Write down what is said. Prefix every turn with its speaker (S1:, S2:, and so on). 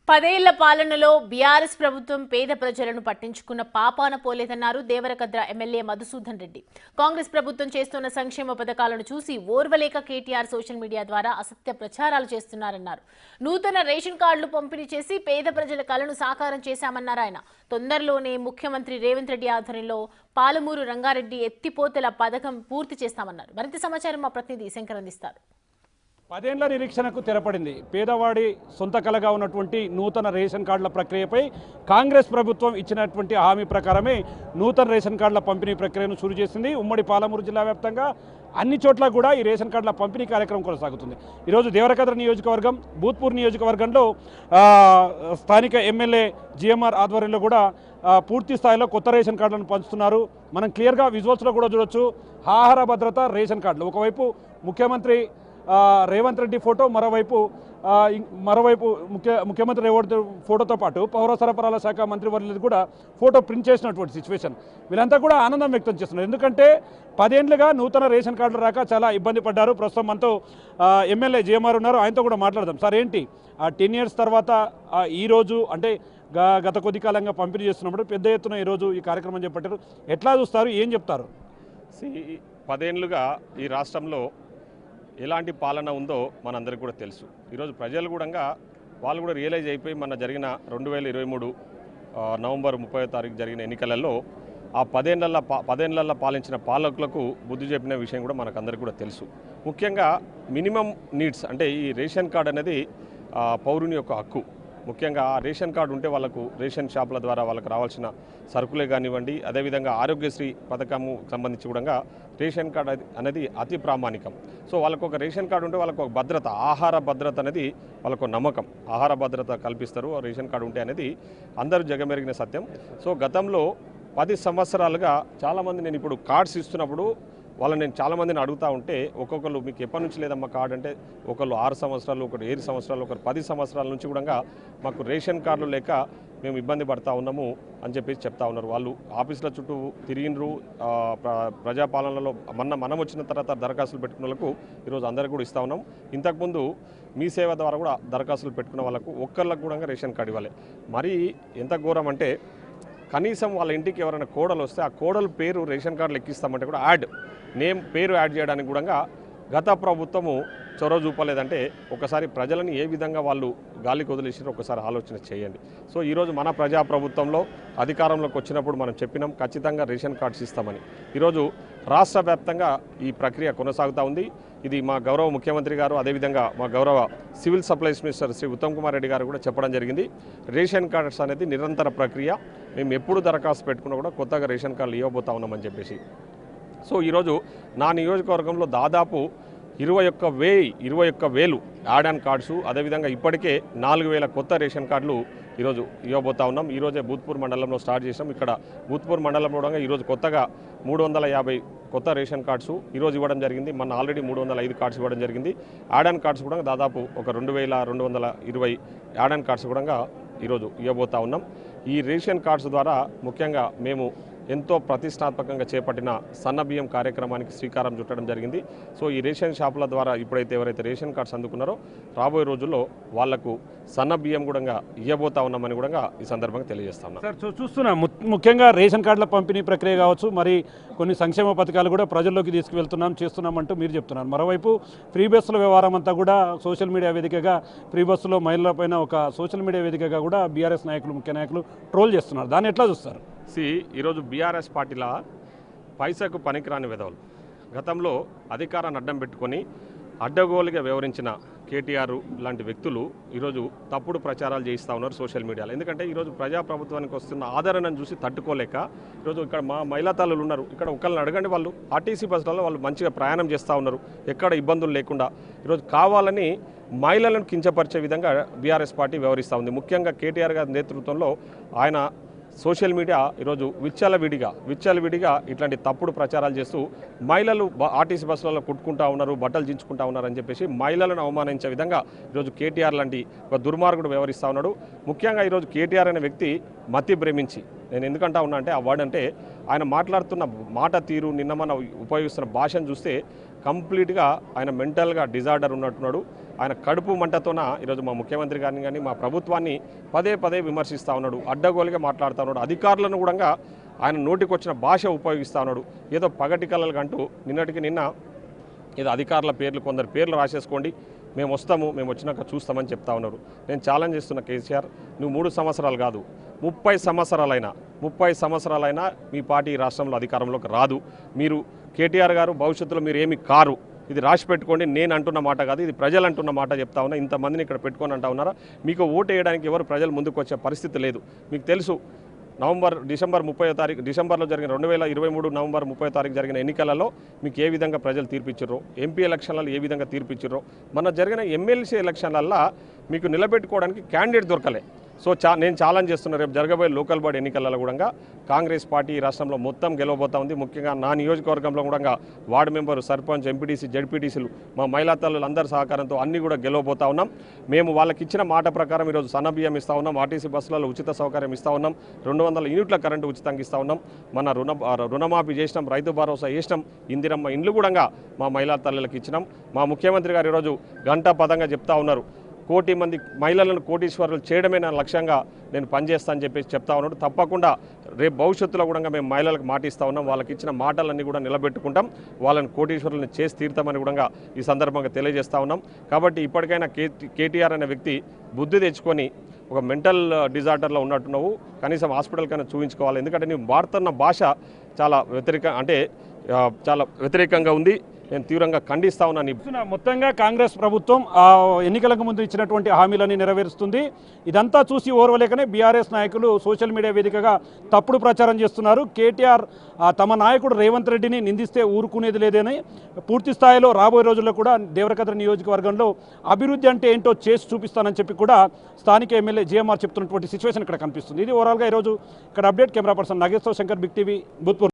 S1: 10 ఏళ్ల పాలనలో బీఆర్ఎస్ ప్రభుత్వం పేద ప్రజలను పట్టించుకున్న పాపాన పోలేదన్నారు దేవరకద్ర ఎమ్మెల్యే మధుసూదన్ రెడ్డి. కాంగ్రెస్ ప్రభుత్వం చేస్తున్న సంక్షేమ పథకాలను చూసి ఓర్వలేక కేటీఆర్ సోషల్ మీడియా ద్వారా అసత్య ప్రచారాలు చేస్తున్నారన్నారు. నూతన రేషన్ కార్డులు పంపిణీ చేసి పేద ప్రజల కలను సాకారం చేశామన్నారు ఆయన. తొందరలోనే ముఖ్యమంత్రి రేవంత్ రెడ్డి ఆధ్వర్యంలో పాలమూరు రంగారెడ్డి ఎత్తిపోతల పథకం పూర్తి చేస్తామన్నారు. మరింత సమాచారం మా ప్రతినిధి శంకర్ అందిస్తారు.
S2: 10 ఏళ్ల నిరీక్షణకు తెరపడింది. పేదవాడి సొంత కలగా ఉన్నటువంటి నూతన రేషన్ కార్డుల ప్రక్రియపై కాంగ్రెస్ ప్రభుత్వం ఇచ్చినటువంటి హామీ ప్రకారమే నూతన రేషన్ కార్డుల పంపిణీ ప్రక్రియను షురు చేసింది. ఉమ్మడి పాలమూరు జిల్లా వ్యాప్తంగా అన్ని చోట్ల కూడా ఈ రేషన్ కార్డుల పంపిణీ కార్యక్రమం కొనసాగుతుంది. ఈరోజు దేవరకద్ర నియోజకవర్గం, భూత్పూర్ నియోజకవర్గంలో స్థానిక ఎమ్మెల్యే జిఎంఆర్ ఆధ్వర్యంలో కూడా పూర్తి స్థాయిలో కొత్త రేషన్ కార్డులను పంచుతున్నారు. మనం క్లియర్గా విజువల్స్లో కూడా చూడొచ్చు. ఆహార భద్రత రేషన్ కార్డులు, ఒకవైపు ముఖ్యమంత్రి రేవంత్ రెడ్డి ఫోటో, మరోవైపు ముఖ్యమంత్రి రేవంత్ ఫోటోతో పాటు పౌర సరఫరాల శాఖ మంత్రి వర్యులు కూడా ఫోటో ప్రింట్ చేసినటువంటి సిచ్యువేషన్. వీళ్ళంతా కూడా ఆనందం వ్యక్తం చేస్తున్నారు. ఎందుకంటే 10 ఏళ్లుగా నూతన రేషన్ కార్డులు రాక చాలా ఇబ్బంది పడ్డారు. ప్రస్తుతం మనతో ఎమ్మెల్యే జేఎంఆర్ ఉన్నారు. ఆయనతో కూడా మాట్లాడదాం. సార్, ఏంటి 10 years తర్వాత ఈరోజు అంటే గత కొద్ది కాలంగా పంపిణీ చేస్తున్నప్పుడు పెద్ద ఎత్తున ఈరోజు ఈ కార్యక్రమం చేపట్టారు. ఎట్లా చూస్తారు, ఏం చెప్తారు?
S3: 10 ఏళ్లుగా ఈ రాష్ట్రంలో ఎలాంటి పాలన ఉందో మనందరికీ కూడా తెలుసు. ఈరోజు ప్రజలు కూడా వాళ్ళు కూడా రియలైజ్ అయిపోయి మన జరిగిన 2023 నవంబర్ 30వ తారీఖు జరిగిన ఎన్నికలలో ఆ 10 ఏళ్లలో పాలించిన పాలకులకు బుద్ధి చెప్పిన విషయం కూడా మనకందరికీ కూడా తెలుసు. ముఖ్యంగా మినిమం నీడ్స్ అంటే ఈ రేషన్ కార్డు అనేది పౌరుని యొక్క హక్కు. ముఖ్యంగా రేషన్ కార్డు ఉంటే వాళ్ళకు రేషన్ షాపుల ద్వారా వాళ్ళకు రావాల్సిన సరుకులే కానివ్వండి, అదేవిధంగా ఆరోగ్యశ్రీ పథకము సంబంధించి కూడా రేషన్ కార్డు అనేది అతి ప్రామాణికం. సో వాళ్ళకు ఒక రేషన్ కార్డు ఉంటే వాళ్ళకు ఒక భద్రత, ఆహార భద్రత అనేది వాళ్ళకు నమ్మకం. ఆహార భద్రత కల్పిస్తారు రేషన్ కార్డు ఉంటే అనేది అందరూ జగమెరిగిన సత్యం. సో గతంలో 10 సంవత్సరాలుగా చాలామంది నేను ఇప్పుడు కార్డ్స్ ఇస్తున్నప్పుడు వాళ్ళని నేను చాలామందిని అడుగుతూ ఉంటే ఒక్కొక్కరు మీకు ఎప్పటి నుంచి లేదమ్మా కార్డు అంటే ఒకళ్ళు 6 సంవత్సరాలు, ఒకరు 7 సంవత్సరాలు, ఒకరు 10 సంవత్సరాల నుంచి కూడా మాకు రేషన్ కార్డులు లేక మేము ఇబ్బంది పడుతూ ఉన్నాము అని చెప్పేసి చెప్తా ఉన్నారు. వాళ్ళు ఆఫీసుల చుట్టూ తిరిగినరు. ప్రజాపాలనలో మనం వచ్చిన తర్వాత దరఖాస్తులు పెట్టుకున్న వాళ్ళకు ఈరోజు అందరికీ కూడా ఇస్తూ ఉన్నాం. ఇంతకుముందు మీ సేవ ద్వారా కూడా దరఖాస్తులు పెట్టుకున్న వాళ్ళకు ఒక్కళ్ళకు కూడా రేషన్ కార్డు ఇవ్వాలి. మరీ ఎంత ఘోరం అంటే కనీసం వాళ్ళ ఇంటికి ఎవరైనా కోడలు వస్తే ఆ కోడలు పేరు రేషన్ కార్డులు ఎక్కిస్తామంటే కూడా నేమ్ పేరు యాడ్ చేయడానికి కూడా గత ప్రభుత్వము చొరవ చూపలేదంటే ఒకసారి ప్రజలని ఏ విధంగా వాళ్ళు గాలికి వదిలేసారో ఒకసారి ఆలోచన చేయండి. సో ఈరోజు మన ప్రజాప్రభుత్వంలో అధికారంలోకి వచ్చినప్పుడు మనం చెప్పినాం ఖచ్చితంగా రేషన్ కార్డ్స్ ఇస్తామని. ఈరోజు రాష్ట్ర వ్యాప్తంగా ఈ ప్రక్రియ కొనసాగుతూ ఉంది. ఇది మా గౌరవ ముఖ్యమంత్రి గారు, అదేవిధంగా మా గౌరవ civil supplies minister Shri Uttam Kumar Reddy గారు కూడా చెప్పడం జరిగింది. రేషన్ కార్డ్స్ అనేది నిరంతర ప్రక్రియ. మేము ఎప్పుడు దరఖాస్తు పెట్టుకున్నా కూడా కొత్తగా రేషన్ కార్డులు ఇవ్వబోతా ఉన్నామని చెప్పేసి. సో ఈరోజు నా నియోజకవర్గంలో దాదాపు 21,000 యాడ్ ఆన్ కార్డ్స్, అదేవిధంగా ఇప్పటికే 4,000 కొత్త రేషన్ కార్డులు ఈరోజు ఇవ్వబోతా ఉన్నాం. ఈరోజే భూత్పూర్ మండలంలో స్టార్ట్ చేసాం. ఇక్కడ భూత్పూర్ మండలంలో కూడా ఈరోజు కొత్తగా 350 కొత్త రేషన్ కార్డ్స్ ఈరోజు ఇవ్వడం జరిగింది. మన ఆల్రెడీ 305 కార్డ్స్ ఇవ్వడం జరిగింది. యాడ్ ఆన్ కార్డ్స్ కూడా దాదాపు ఒక 2,220 యాడ్ ఆన్ కార్డ్స్ కూడా ఈరోజు ఇవ్వబోతా ఉన్నాం. ఈ రేషన్ కార్డ్స్ ద్వారా ముఖ్యంగా మేము ఎంతో ప్రతిష్టాత్మకంగా చేపట్టిన సన్నబియ్యం కార్యక్రమానికి శ్రీకారం చుట్టడం జరిగింది. సో ఈ రేషన్ షాపుల ద్వారా ఇప్పుడైతే ఎవరైతే రేషన్ కార్డ్స్ అందుకున్నారో రాబోయే రోజుల్లో వాళ్లకు సన్నబియ్యం కూడా ఇవ్వబోతా ఉన్నామని కూడా ఈ సందర్భంగా తెలియజేస్తా ఉన్నాం.
S2: సార్, చూస్తున్నాం ముఖ్యంగా రేషన్ కార్డుల పంపిణీ ప్రక్రియ కావచ్చు, మరి కొన్ని సంక్షేమ పథకాలు కూడా ప్రజల్లోకి చేస్తున్నామంటూ మీరు చెప్తున్నారు. మరోవైపు ఫ్రీ బస్సుల వ్యవహారం అంతా కూడా సోషల్ మీడియా వేదికగా, ఫ్రీ బస్సులో మహిళలపైన ఒక సోషల్ మీడియా వేదికగా కూడా బీఆర్ఎస్ నాయకులు, ముఖ్య నాయకులు ట్రోల్ చేస్తున్నారు. దాన్ని ఎట్లా చూస్తారు?
S3: ఈరోజు బీఆర్ఎస్ పార్టీల పైసకు పనికిరాని విధవులు గతంలో అధికారాన్ని అడ్డం పెట్టుకొని అడ్డగోలుగా వ్యవహరించిన కేటీఆర్ లాంటి వ్యక్తులు ఈరోజు తప్పుడు ప్రచారాలు చేయిస్తూ ఉన్నారు సోషల్ మీడియాలో. ఎందుకంటే ఈరోజు ప్రజాప్రభుత్వానికి వస్తున్న ఆదరణను చూసి తట్టుకోలేక ఈరోజు ఇక్కడ మా మహిళా తల్లులు ఉన్నారు. ఇక్కడ ఒకళ్ళని అడగండి, వాళ్ళు ఆర్టీసీ బస్సులలో వాళ్ళు మంచిగా ప్రయాణం చేస్తూ ఉన్నారు, ఎక్కడ ఇబ్బందులు లేకుండా. ఈరోజు కావాలని మహిళలను కించపరిచే విధంగా బీఆర్ఎస్ పార్టీ వ్యవహరిస్తూ ఉంది. ముఖ్యంగా కేటీఆర్ గారి నేతృత్వంలో ఆయన సోషల్ మీడియా ఈరోజు విచ్చలవిడిగా ఇట్లాంటి తప్పుడు ప్రచారాలు చేస్తూ మహిళలు ఆర్టీసీ బస్సులలో కుట్టుకుంటా ఉన్నారు, బట్టలు దించుకుంటా ఉన్నారు అని చెప్పేసి మహిళలను అవమానించే విధంగా ఈరోజు కేటీఆర్ లాంటి ఒక దుర్మార్గుడు వ్యవహరిస్తూ ఉన్నాడు. ముఖ్యంగా ఈరోజు కేటీఆర్ అనే వ్యక్తి మతి భ్రమించి, నేను ఎందుకంటా ఉన్నా అంటే ఆ వర్డ్ అంటే ఆయన మాట్లాడుతున్న మాట తీరు, నిన్న మనం ఉపయోగిస్తున్న భాషను చూస్తే కంప్లీట్గా ఆయన మెంటల్గా డిజార్డర్ ఉన్నట్టున్నాడు. ఆయన కడుపు మంటతోన ఈరోజు మా ముఖ్యమంత్రి గారిని కానీ మా ప్రభుత్వాన్ని పదే పదే విమర్శిస్తూ ఉన్నాడు, అడ్డగోలుగా మాట్లాడుతూ ఉన్నాడు. అధికారులను కూడా ఆయన నోటికొచ్చిన భాష ఉపయోగిస్తూ ఉన్నాడు. ఏదో పగటి కళలు అంటూ నిన్నటికి నిన్న ఏదో అధికారుల పేర్లు కొందరు పేర్లు రాసేసుకోండి, మేము వస్తాము, మేము వచ్చినాక చూస్తామని చెప్తా ఉన్నారు. నేను ఛాలెంజ్ చేస్తున్న కేసీఆర్, నువ్వు 3 సంవత్సరాలు కాదు 30 సంవత్సరాలైనా మీ పార్టీ రాష్ట్రంలో అధికారంలోకి రాదు. మీరు కేటీఆర్ గారు భవిష్యత్తులో మీరు ఏమి కారు, ఇది రాసి పెట్టుకోండి. నేను అంటున్న మాట కాదు, ఇది ప్రజలు అంటున్న మాట చెప్తా ఉన్నా. ఇంతమందిని ఇక్కడ పెట్టుకొని అంటా ఉన్నారా? మీకు ఓటు వేయడానికి ఎవరు ప్రజలు ముందుకు వచ్చే పరిస్థితి లేదు. మీకు తెలుసు డిసెంబర్ 30వ తారీఖు డిసెంబర్లో జరిగిన 2023 నవంబర్ 30వ తారీఖు జరిగిన ఎన్నికలలో మీకు ఏ విధంగా ప్రజలు తీర్పిచ్చిర్రో, ఎంపీ ఎలక్షన్లలో ఏ విధంగా తీర్పిచ్చిర్రో, మన జరిగిన ఎమ్మెల్సీ ఎలక్షన్లల్లో మీకు నిలబెట్టుకోవడానికి క్యాండిడేట్ దొరకలే. సో నేను ఛాలెంజ్ చేస్తున్నా, రేపు జరగబోయే లోకల్ బాడీ ఎన్నికలలో కూడా కాంగ్రెస్ పార్టీ ఈ రాష్ట్రంలో మొత్తం గెలవబోతా ఉంది. ముఖ్యంగా నా నియోజకవర్గంలో కూడా వార్డు మెంబరు, సర్పంచ్, ఎంపీటీసీ, జడ్పీటీసీలు, మా మహిళా తల్లులు అందరి సహకారంతో అన్నీ కూడా గెలవబోతా ఉన్నాం. మేము వాళ్ళకి ఇచ్చిన మాట ప్రకారం ఈరోజు సన్నబియ్యం ఇస్తూ ఉన్నాం, ఆర్టీసీ బస్సులలో ఉచిత సౌకర్యం ఇస్తూ ఉన్నాం, 200 యూనిట్ల కరెంటు ఉచితంగా ఇస్తూ ఉన్నాం, మన రుణమాఫీ చేసినాం, రైతు భరోసా చేసినాం, ఇందిరమ్మ ఇండ్లు కూడా మా మహిళా తల్లులకు ఇచ్చినాం. మా ముఖ్యమంత్రి గారు ఈరోజు గంటా పదంగా చెప్తా ఉన్నారు, 1 కోటి మంది మహిళలను కోటీశ్వరులు చేయడమే నా లక్ష్యంగా నేను పనిచేస్తానని చెప్పేసి చెప్తా ఉన్నాడు. తప్పకుండా రేపు భవిష్యత్తులో కూడా మేము మహిళలకు మాటిస్తూ ఉన్నాం, వాళ్ళకి ఇచ్చిన మాటలన్నీ కూడా నిలబెట్టుకుంటాం, వాళ్ళని కోటీశ్వరులను చేసి తీరుతామని కూడా ఈ సందర్భంగా తెలియజేస్తూ ఉన్నాం. కాబట్టి ఇప్పటికైనా కేటీఆర్ అనే వ్యక్తి బుద్ధి తెచ్చుకొని, ఒక మెంటల్ డిజార్డర్లో ఉన్నట్టున్నావు, కనీసం హాస్పిటల్కైనా చూపించుకోవాలి. ఎందుకంటే నీవు వాడుతున్న భాష చాలా వ్యతిరేకంగా ఉంది. నేను తీవ్రంగా ఖండిస్తా ఉన్నాను.
S2: మొత్తంగా కాంగ్రెస్ ప్రభుత్వం ఎన్నికలకు ముందు ఇచ్చినటువంటి హామీలని నెరవేరుస్తుంది. ఇదంతా చూసి ఓర్వలేకనే బీఆర్ఎస్ నాయకులు సోషల్ మీడియా వేదికగా తప్పుడు ప్రచారం చేస్తున్నారు. కేటీఆర్ తమ నాయకుడు రేవంత్ రెడ్డిని నిందిస్తే ఊరుకునేది లేదని, పూర్తి స్థాయిలో రాబోయే రోజుల్లో కూడా దేవరకద్ర నియోజకవర్గంలో అభివృద్ధి అంటే ఏంటో చేసి చూపిస్తానని చెప్పి కూడా స్థానిక ఎమ్మెల్యే జీఎంఆర్ చెప్తున్నటువంటి సిచ్యువేషన్ ఇక్కడ కనిపిస్తుంది. ఇది ఓవరాల్గా ఈరోజు ఇక్కడ update. Camera person Nageswara Shankar, big TV, Bhoothpur.